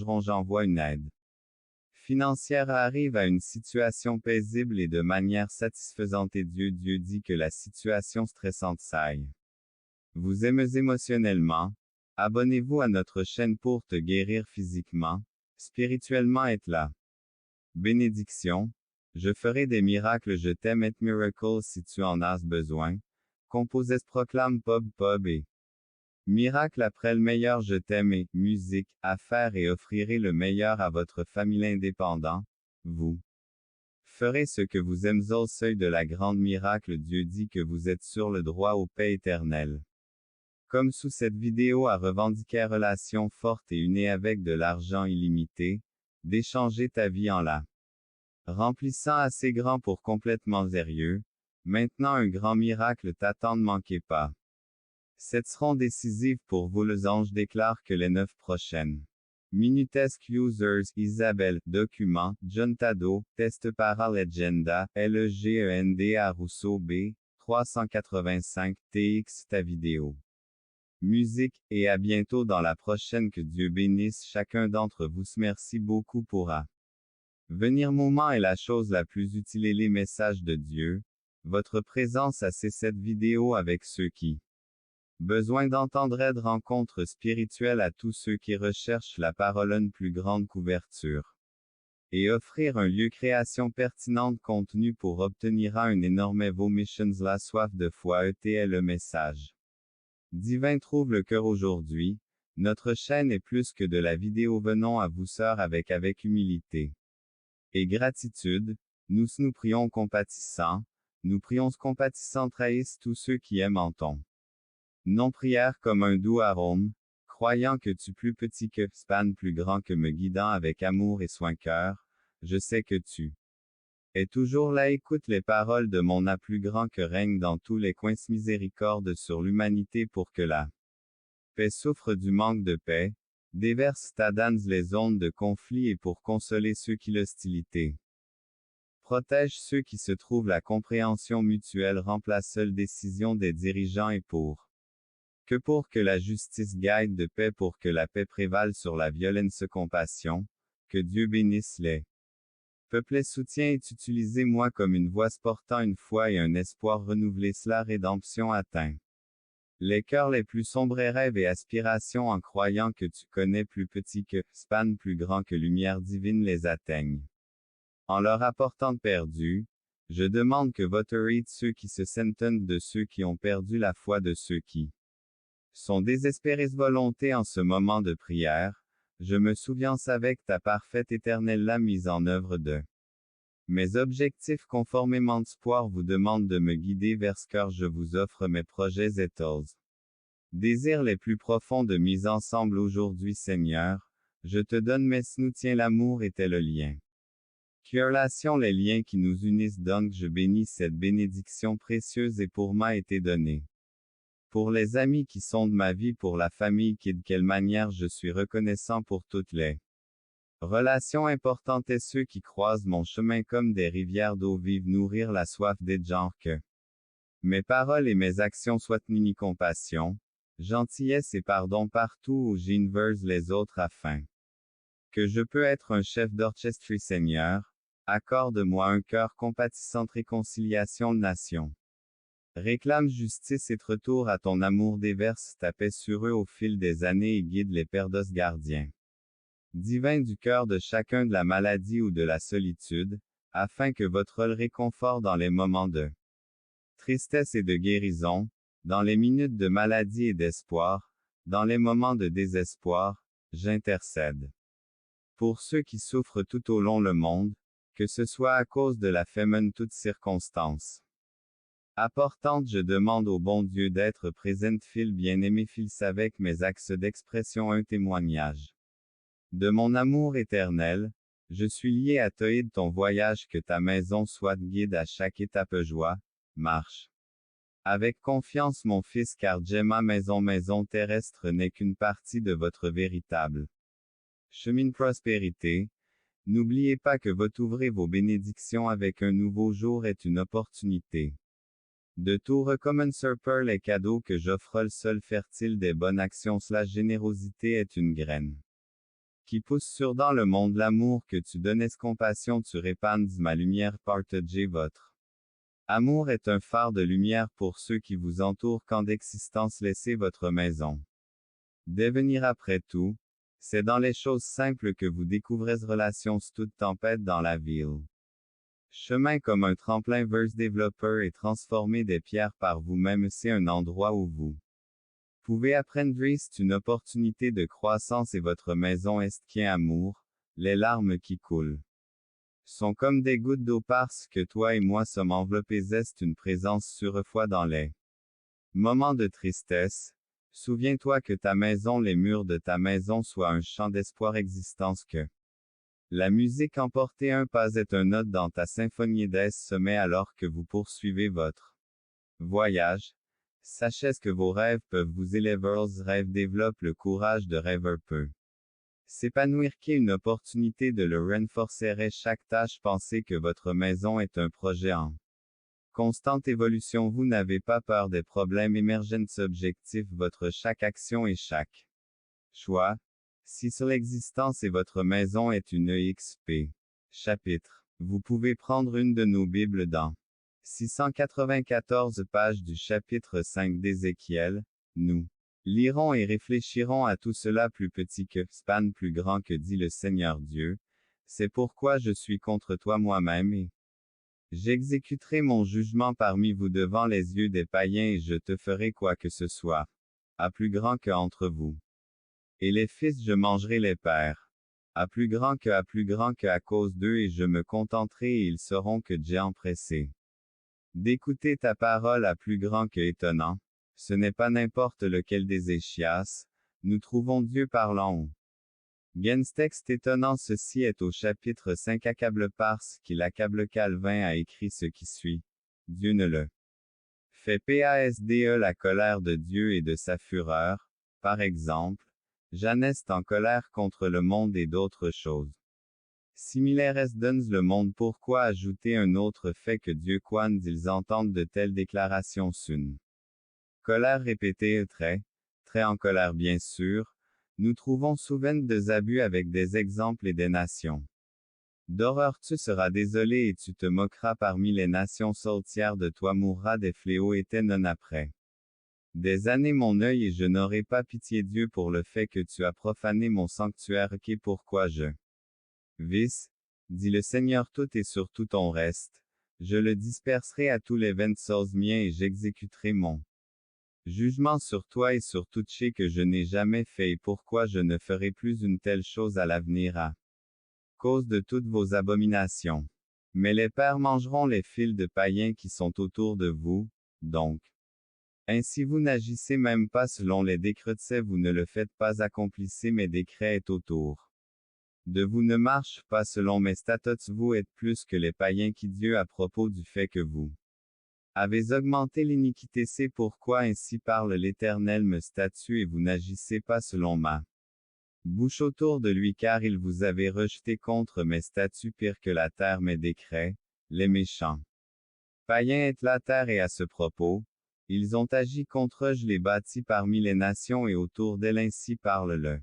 dérangeront, j'envoie une aide financière arrive à une situation paisible et de manière satisfaisante et Dieu dit que la situation stressante s'aille. Vous aimez émotionnellement? Abonnez-vous à notre chaîne pour te guérir physiquement, spirituellement et là. Bénédiction. Je ferai des miracles, je t'aime et miracles si tu en as besoin. Composés proclame pub et miracle après le meilleur, je t'aime et musique, affaires et offrirez le meilleur à votre famille indépendant. Vous ferez ce que vous aimez au seuil de la grande miracle. Dieu dit que vous êtes sur le droit aux paix éternelles. Comme sous cette vidéo à revendiquer relation forte et unie avec de l'argent illimité, d'échanger ta vie en la remplissant assez grand pour complètement sérieux. Maintenant un grand miracle t'attend, ne manquez pas. Cette seront décisives pour vous. Les anges déclarent que les 9 prochaines minutes users, Isabelle, document, John Tado, test para legenda, LEGENDA Rousseau B, 385, TX ta vidéo. Musique, et à bientôt dans la prochaine. Que Dieu bénisse chacun d'entre vous. Merci beaucoup pour venir. Moment est la chose la plus utile et les messages de Dieu. Votre présence a cette vidéo avec ceux qui besoin d'entendre aide rencontre spirituelle à tous ceux qui recherchent la parole, une plus grande couverture. Et offrir un lieu création pertinente contenu pour obtenir un énorme vos missions. La soif de foi est le message divin trouve le cœur aujourd'hui. Notre chaîne est plus que de la vidéo. Venons à vous sœurs avec humilité et gratitude. Nous prions compatissants. Nous prions compatissants trahissent tous ceux qui aiment en ton non prière comme un doux arôme, croyant que tu plus petit que span plus grand que me guidant avec amour et soin cœur, je sais que tu es toujours là. Écoute les paroles de mon A plus grand que règne dans tous les coins. Miséricorde sur l'humanité pour que la paix souffre du manque de paix, déverse ta danse les ondes de conflit et pour consoler ceux qui l'hostilité protège ceux qui se trouvent. La compréhension mutuelle remplace seule décision des dirigeants et pour que la justice gagne de paix, pour que la paix prévale sur la violence. Compassion, que Dieu bénisse les peuples. Soutien est utilisé moi comme une voix portant une foi et un espoir renouvelé. La rédemption atteint les cœurs les plus sombres et rêves et aspirations en croyant que tu connais plus petit que span plus grand que lumière divine les atteignent. En leur apportant perdu, je demande que votre aide ceux qui se sentent de ceux qui ont perdu la foi, de ceux qui sont désespérés. Volonté en ce moment de prière, je me souviens avec ta parfaite éternelle la mise en œuvre de mes objectifs conformément d'espoir vous demande de me guider vers ce cœur. Je vous offre mes projets et désirs les plus profonds de mise ensemble aujourd'hui. Seigneur, je te donne mes soutiens. L'amour était le lien qui relation les liens qui nous unissent. Donc je bénis cette bénédiction précieuse et pour m'a été donnée. Pour les amis qui sont de ma vie, pour la famille qui de quelle manière je suis reconnaissant pour toutes les relations importantes et ceux qui croisent mon chemin comme des rivières d'eau vive. Nourrir la soif des gens. Que mes paroles et mes actions soient mini compassion, gentillesse et pardon partout où j'inverse les autres afin que je peux être un chef d'orchestre. Seigneur, accorde-moi un cœur compatissant. Réconciliation nation. Réclame justice et retour à ton amour. Déverse ta paix sur eux au fil des années et guide les perdos gardiens divin du cœur de chacun de la maladie ou de la solitude, afin que votre réconfort dans les moments de tristesse et de guérison, dans les minutes de maladie et d'espoir, dans les moments de désespoir, j'intercède pour ceux qui souffrent tout au long le monde, que ce soit à cause de la famine, toutes circonstances apportante. Je demande au bon Dieu d'être présent. Fil bien-aimé, fils avec mes axes d'expression un témoignage de mon amour éternel. Je suis lié à toi et de ton voyage. Que ta maison soit guide à chaque étape. Joie, marche avec confiance mon fils, car ma maison terrestre n'est qu'une partie de votre véritable chemin de prospérité. N'oubliez pas que votre ouvrez vos bénédictions avec un nouveau jour est une opportunité de tout recommencer. Pour les cadeaux que j'offre, le seul fertile des bonnes actions. La générosité est une graine qui pousse sur dans le monde l'amour que tu donnes compassion tu répands ma lumière partagez votre. Amour est un phare de lumière pour ceux qui vous entourent quand d'existence laissez votre maison. Devenir après tout, c'est dans les choses simples que vous découvrez relations toute tempête dans la ville. Chemin comme un tremplin verse développeur et transformer des pierres par vous-même c'est un endroit où vous pouvez apprendre c'est une opportunité de croissance et votre maison est qui amour, les larmes qui coulent sont comme des gouttes d'eau parce que toi et moi sommes enveloppés est une présence sur-foi dans les moments de tristesse. Souviens-toi que ta maison, les murs de ta maison soient un champ d'espoir existence que la musique emportée un pas est un note dans ta symphonie des sommets alors que vous poursuivez votre voyage. Sachez que vos rêves peuvent vous élever, rêve développe le courage de rêver peu. S'épanouir qui est une opportunité de le renforcer chaque tâche pensez que votre maison est un projet en constante évolution vous n'avez pas peur des problèmes émergents objectifs votre chaque action et chaque choix. Si sur l'existence et votre maison est une EXP. Chapitre. Vous pouvez prendre une de nos Bibles dans 694 pages du chapitre 5 d'Ézéchiel. Nous lirons et réfléchirons à tout cela plus petit que, span plus grand que dit le Seigneur Dieu. C'est pourquoi je suis contre toi moi-même et j'exécuterai mon jugement parmi vous devant les yeux des païens et je te ferai quoi que ce soit. À plus grand que entre vous. Et les fils je mangerai les pères. À plus grand que à cause d'eux et je me contenterai et ils sauront que j'ai empressé d'écouter ta parole à plus grand que étonnant. Ce n'est pas n'importe lequel des Échias. Nous trouvons Dieu parlant au texte étonnant ceci est au chapitre 5 accable parce qu'il accable Calvin a écrit ce qui suit. Dieu ne le fait pasde la colère de Dieu et de sa fureur. Par exemple, Jeannette est en colère contre le monde et d'autres choses similaires donne le monde pourquoi ajouter un autre fait que Dieu quand ils entendent de telles déclarations une colère répétée très en colère bien sûr, nous trouvons souvent des abus avec des exemples et des nations. D'horreur tu seras désolé et tu te moqueras parmi les nations sautières de toi mourra des fléaux et non après. Des années mon œil et je n'aurai pas pitié Dieu pour le fait que tu as profané mon sanctuaire qui pourquoi je vis, dit le Seigneur tout et sur tout ton reste, je le disperserai à tous les 20 miens et j'exécuterai mon jugement sur toi et sur tout ce que je n'ai jamais fait et pourquoi je ne ferai plus une telle chose à l'avenir à cause de toutes vos abominations. Mais les pères mangeront les fils de païens qui sont autour de vous, donc. Ainsi vous n'agissez même pas selon les décrets vous ne le faites pas accomplissez mes décrets est autour de vous ne marche pas selon mes statuts vous êtes plus que les païens qui Dieu à propos du fait que vous avez augmenté l'iniquité c'est pourquoi ainsi parle l'Éternel me statue et vous n'agissez pas selon ma bouche autour de lui car il vous avait rejeté contre mes statuts pire que la terre mes décrets, les méchants païens est la terre et à ce propos, ils ont agi contre eux je les bâtis parmi les nations et autour d'elles ainsi parle le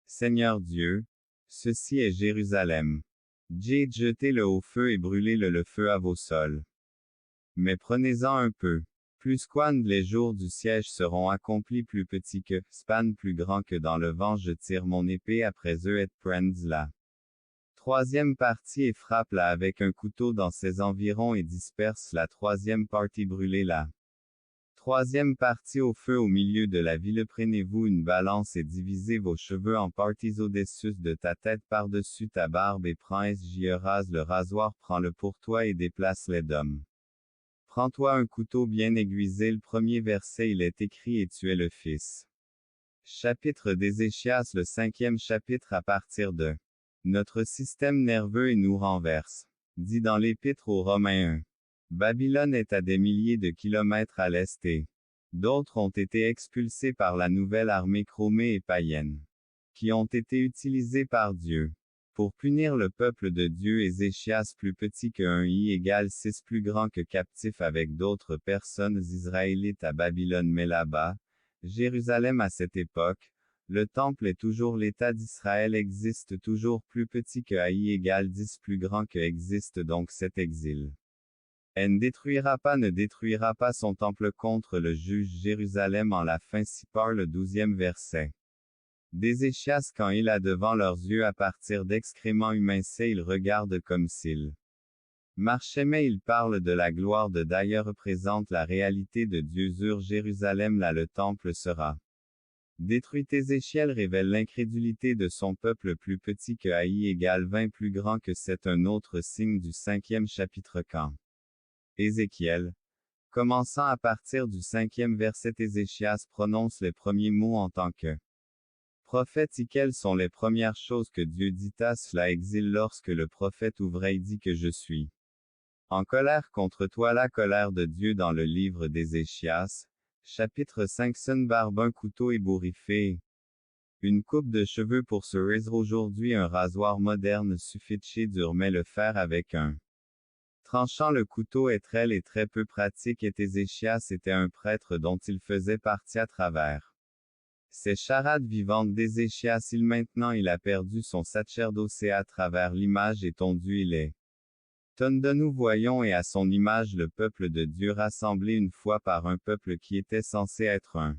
Seigneur Dieu, ceci est Jérusalem. J'ai jeté le au feu et brûlé le feu à vos sols. Mais prenez-en un peu. Plus quand les jours du siège seront accomplis plus petits que, span plus grand que dans le vent je tire mon épée après eux et prends la troisième partie et frappe la avec un couteau dans ses environs et disperse la troisième partie brûlée la troisième partie au feu au milieu de la ville prenez-vous une balance et divisez vos cheveux en parties au-dessus de ta tête par-dessus ta barbe et prends rase le rasoir prends-le pour toi et déplace-les d'hommes. Prends-toi un couteau bien aiguisé le premier verset il est écrit et tu es le fils. Chapitre d'Ézéchias le 5e chapitre à partir de notre système nerveux et nous renverse. Dit dans l'Épître aux Romains 1. Babylone est à des milliers de kilomètres à l'est et d'autres ont été expulsés par la nouvelle armée chromée et païenne, qui ont été utilisés par Dieu pour punir le peuple de Dieu Ézéchias plus petit que 1 i égale 6 plus grand que captif avec d'autres personnes israélites à Babylone mais là-bas, Jérusalem à cette époque, Le temple est toujours l'État d'Israël existe toujours plus petit que AI égale 10 plus grand que existe donc cet exil. Elle ne détruira pas son temple contre le juge Jérusalem en la fin si par le 12e verset. D'Ézéchias quand il a devant leurs yeux à partir d'excréments humains c'est il regarde comme s'il marchait mais il parle de la gloire de d'ailleurs représente la réalité de Dieu sur Jérusalem là le temple sera détruit. Ézéchiel révèle l'incrédulité de son peuple plus petit que AI égale 20 plus grand que c'est un autre signe du 5e chapitre quand Ézéchiel, commençant à partir du 5e verset Ézéchias prononce les premiers mots en tant que prophète et quelles sont les premières choses que Dieu dit à cela exil lorsque le prophète ouvrait dit que je suis en colère contre toi la colère de Dieu dans le livre d'Ézéchias, chapitre 5 son barbe un couteau ébouriffé. Une coupe de cheveux pour se raser aujourd'hui un rasoir moderne suffit chez dur mais le faire avec un tranchant le couteau est très peu pratique et Ézéchias était un prêtre dont il faisait partie à travers ces charades vivantes d'Ézéchias il a perdu son sacerdoce à travers l'image et tondu il est tonne de nous voyons et à son image le peuple de Dieu rassemblé une fois par un peuple qui était censé être un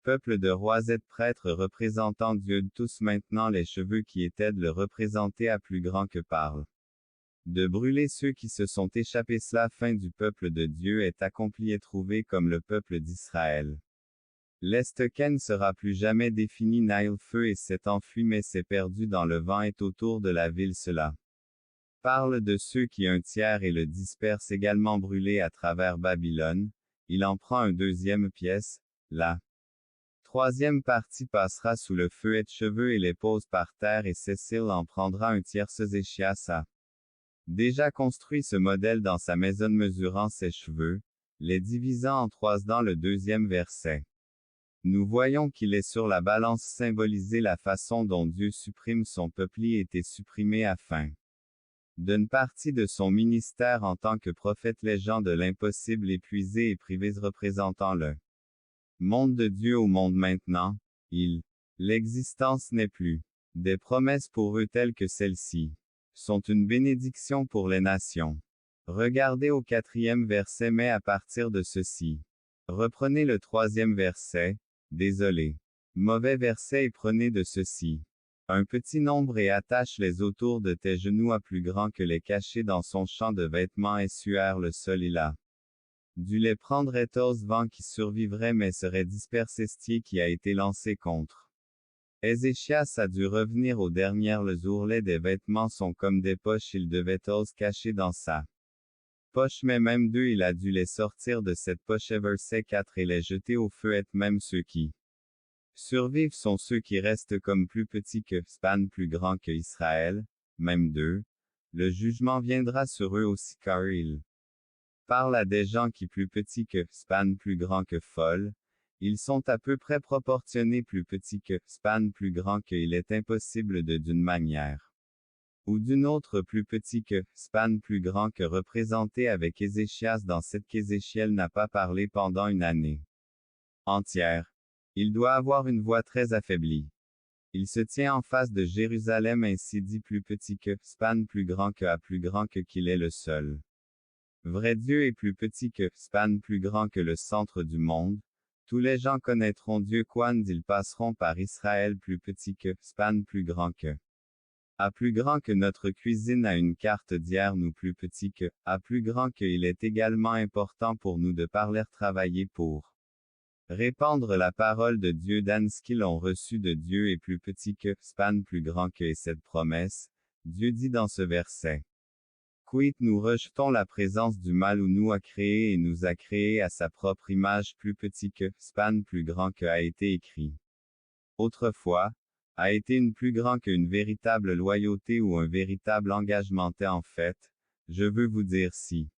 peuple de rois et de prêtres représentant Dieu de tous maintenant les cheveux qui étaient de le représenter à plus grand que parle de brûler ceux qui se sont échappés la fin du peuple de Dieu est accomplie et trouvée comme le peuple d'Israël. L'Est-Ken sera plus jamais défini Nile feu et s'est enfui mais s'est perdu dans le vent est autour de la ville cela parle de ceux qui un tiers et le dispersent également brûlé à travers Babylone, il en prend un deuxième pièce, la troisième partie passera sous le feu et de cheveux et les pose par terre et Cécile en prendra un tiers Ézéchias a déjà construit ce modèle dans sa maison mesurant ses cheveux, les divisant en trois dans le deuxième verset. Nous voyons qu'il est sur la balance symbolisée la façon dont Dieu supprime son peuple et était supprimé afin d'une partie de son ministère en tant que prophète les gens de l'impossible épuisés et privés représentant le monde de Dieu au monde maintenant, l'existence n'est plus des promesses pour eux telles que celles-ci sont une bénédiction pour les nations. Regardez au 4e verset mais à partir de ceci. Reprenez le 3e verset, désolé. Mauvais verset et prenez de ceci. Un petit nombre et attache-les autour de tes genoux à plus grand que les cacher dans son champ de vêtements et sueur le sol il a dû les prendre et os vent qui survivrait mais serait dispersé qui a été lancé contre. Ézéchias a dû revenir aux dernières les ourlets des vêtements sont comme des poches il devait os cacher dans sa poche mais même deux il a dû les sortir de cette poche verset 4 et les jeter au feu et même ceux qui survivent sont ceux qui restent comme plus petits que Span plus grand que Israël, même d'eux. Le jugement viendra sur eux aussi car il parle à des gens qui plus petits que Span plus grand que Folle. Ils sont à peu près proportionnés plus petits que Span plus grand que il est impossible de d'une manière ou d'une autre plus petit que Span plus grand que représenté avec Ézéchias dans cette qu'Ézéchiel n'a pas parlé pendant une année entière. Il doit avoir une voix très affaiblie. Il se tient en face de Jérusalem ainsi dit plus petit que Span plus grand que à plus grand que qu'il est le seul. Vrai Dieu est plus petit que Span plus grand que le centre du monde. Tous les gens connaîtront Dieu quand ils passeront par Israël plus petit que Span plus grand que à plus grand que notre cuisine à une carte d'hier nous plus petit que à plus grand que il est également important pour nous de parler travailler pour répandre la parole de Dieu dans ce qu'ils ont reçu de Dieu est plus petit que Span plus grand que et cette promesse, Dieu dit dans ce verset. Quit nous rejetons la présence du mal où nous a créé et nous a créé à sa propre image plus petit que Span plus grand que a été écrit. Autrefois, a été une plus grand qu'une véritable loyauté ou un véritable engagement en fait, je veux vous dire si.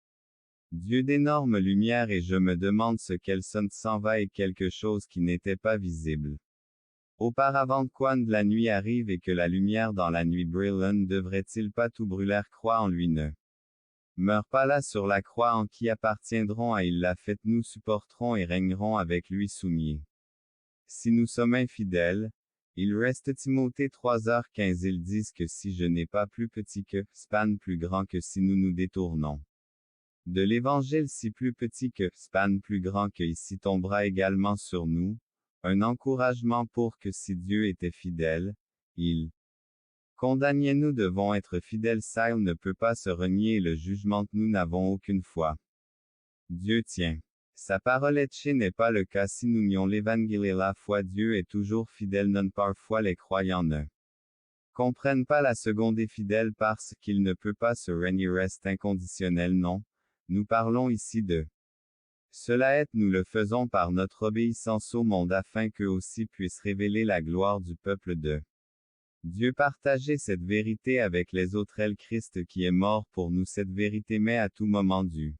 Dieu d'énorme lumière et je me demande ce qu'elle sonne s'en va et quelque chose qui n'était pas visible. Auparavant quand la nuit arrive et que la lumière dans la nuit brûle ne devrait-il pas tout brûler croix en lui ne meurt pas là sur la croix en qui appartiendront à il l'a fait nous supporterons et régnerons avec lui soumis. Si nous sommes infidèles, il reste Timothée 3h15. Ils disent que si je n'ai pas plus petit que, span plus grand que si nous nous détournons de l'évangile, si plus petit que, span plus grand que ici tombera également sur nous, un encouragement pour que si Dieu était fidèle, il condamnait. Nous devons être fidèles. Ça il ne peut pas se renier et le jugement que nous n'avons aucune foi. Dieu tient sa parole. Et ce n'est pas le cas si nous nions l'évangile et la foi. Dieu est toujours fidèle. Non, parfois les croyants ne comprennent pas la seconde est fidèle parce qu'il ne peut pas se renier. Reste inconditionnel. Non, nous parlons ici de cela est, nous le faisons par notre obéissance au monde afin qu'eux aussi puissent révéler la gloire du peuple de Dieu. Partager cette vérité avec les autres. Le Christ qui est mort pour nous. Cette vérité met à tout moment du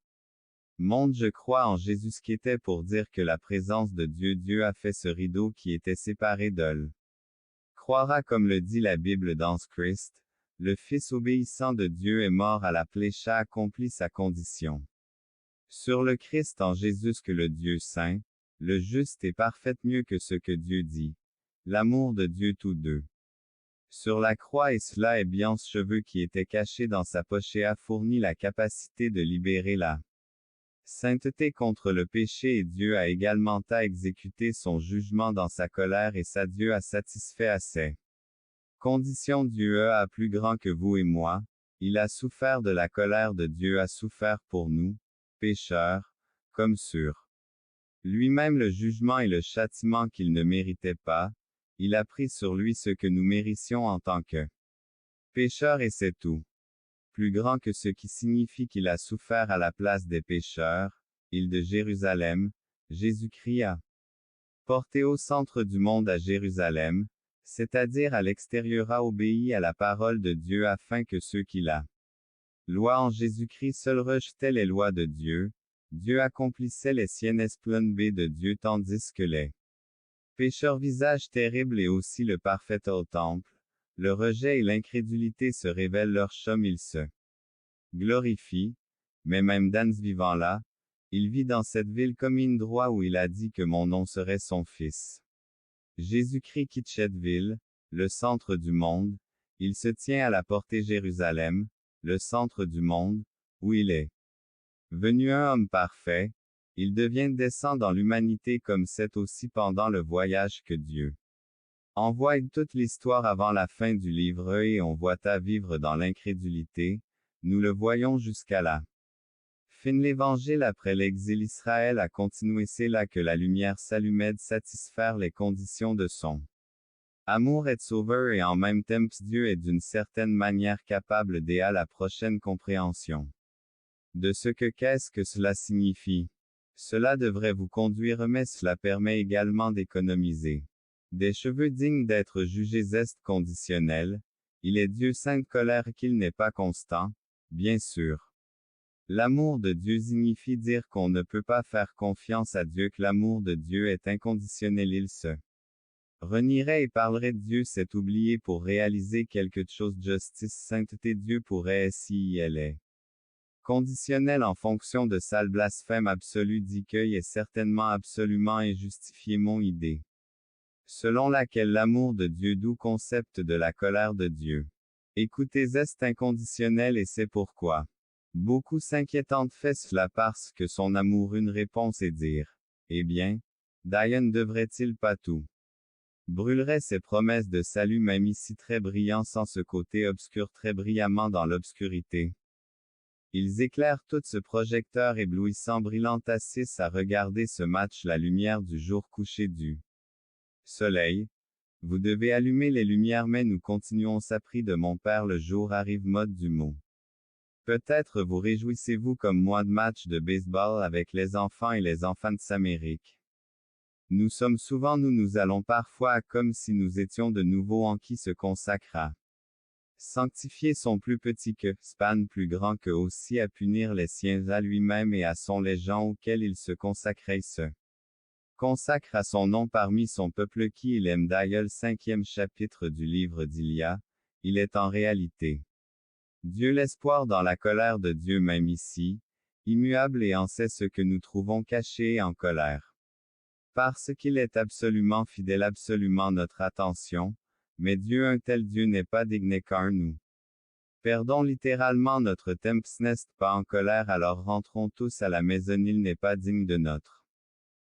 monde. Je crois en Jésus, ce qui était pour dire que la présence de Dieu. Dieu a fait ce rideau qui était séparé d'eux. Croira comme le dit la Bible dans ce Christ, le Fils obéissant de Dieu est mort à la plécha accomplit sa condition. Sur le Christ en Jésus que le Dieu saint, le juste et parfait mieux que ce que Dieu dit. L'amour de Dieu tous deux. Sur la croix et cela est bien ce cheveu qui était caché dans sa poche et a fourni la capacité de libérer la sainteté contre le péché et Dieu a également exécuté son jugement dans sa colère et sa Dieu a satisfait à ses conditions. Dieu a plus grand que vous et moi, il a souffert de la colère de Dieu a souffert pour nous, pécheurs, comme sur lui-même le jugement et le châtiment qu'il ne méritait pas, il a pris sur lui ce que nous méritions en tant que pécheurs et c'est tout. Plus grand que ce qui signifie qu'il a souffert à la place des pécheurs, île de Jérusalem, Jésus-Christ a porté au centre du monde à Jérusalem, c'est-à-dire à l'extérieur a obéi à la parole de Dieu afin que ceux qui la loi en Jésus-Christ seul rejetaient les lois de Dieu, Dieu accomplissait les siennes plein B de Dieu tandis que les pécheurs visage terrible et aussi le parfait au temple, le rejet et l'incrédulité se révèlent leur chum il se glorifie, mais même dans ce vivant-là, il vit dans cette ville comme une droit où il a dit que mon nom serait son fils. Jésus-Christ quitte cette ville, le centre du monde, il se tient à la portée Jérusalem, le centre du monde, où il est venu un homme parfait, il devient descend dans l'humanité comme c'est aussi pendant le voyage que Dieu envoie toute l'histoire avant la fin du livre et on voit à vivre dans l'incrédulité, nous le voyons jusqu'à la fin de l'évangile après l'exil. Israël a continué. C'est là que la lumière s'allumait de satisfaire les conditions de son amour est sauveur et en même temps Dieu est d'une certaine manière capable d'aider à la prochaine compréhension de ce qu'est-ce que cela signifie. Cela devrait vous conduire mais cela permet également d'économiser des cheveux dignes d'être jugés est conditionnel, il est Dieu saint colère qu'il n'est pas constant, bien sûr. L'amour de Dieu signifie dire qu'on ne peut pas faire confiance à Dieu, que l'amour de Dieu est inconditionnel. Il se renierait et parlerait de Dieu, c'est oublier pour réaliser quelque chose. Justice sainteté Dieu pourrait si elle est conditionnel en fonction de sa blasphème absolu dit qu'il est certainement absolument injustifié. Mon idée selon laquelle l'amour de Dieu d'où concept de la colère de Dieu. Écoutez est inconditionnel et c'est pourquoi beaucoup s'inquiétant fait cela parce que son amour une réponse est dire, eh bien, Diane devrait-il pas tout brûlerait ses promesses de salut même ici très brillant sans ce côté obscur très brillamment dans l'obscurité. Ils éclairent tout ce projecteur éblouissant brillant à 6 à regarder ce match la lumière du jour couché du soleil. Vous devez allumer les lumières mais nous continuons s'appris de mon père le jour arrive mode du mot. Peut-être vous réjouissez-vous comme moi de match de baseball avec les enfants et les enfants de Amérique. Nous sommes souvent nous allons parfois comme si nous étions de nouveau en qui se consacre à sanctifier son plus petit que, span plus grand que aussi à punir les siens à lui-même et à son les gens auxquels il se consacrait se consacre à son nom parmi son peuple qui il aime. D'ailleurs 5e chapitre du livre d'Ilia, il est en réalité Dieu l'espoir dans la colère de Dieu même ici, immuable et en sait ce que nous trouvons caché et en colère. Parce qu'il est absolument fidèle, absolument notre attention, mais Dieu, un tel Dieu n'est pas digne car nous perdons littéralement notre temps n'est pas en colère, alors rentrons tous à la maison, il n'est pas digne de notre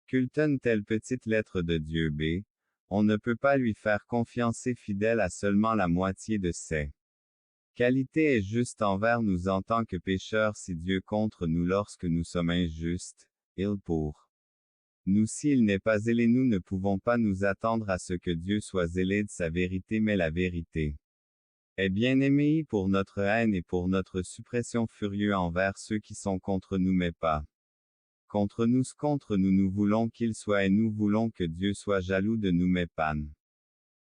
culte. Une telle petite lettre de Dieu B, on ne peut pas lui faire confiance, et fidèle à seulement la moitié de ses qualités, est juste envers nous en tant que pécheurs, si Dieu contre nous lorsque nous sommes injustes, il pour nous s'il n'est pas zélé, nous ne pouvons pas nous attendre à ce que Dieu soit zélé de sa vérité, mais la vérité est bien aimée pour notre haine et pour notre suppression furieux envers ceux qui sont contre nous, mais pas contre nous. Contre nous, nous voulons qu'il soit, et nous voulons que Dieu soit jaloux de nous, mais pas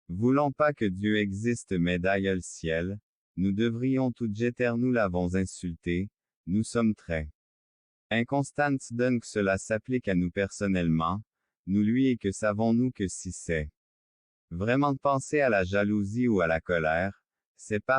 voulons pas que Dieu existe, mais d'ailleurs le ciel, nous devrions tout jeter, nous l'avons insulté, nous sommes très inconstants, donc cela s'applique à nous personnellement, nous lui, et que savons-nous que si c'est vraiment de penser à la jalousie ou à la colère, c'est pas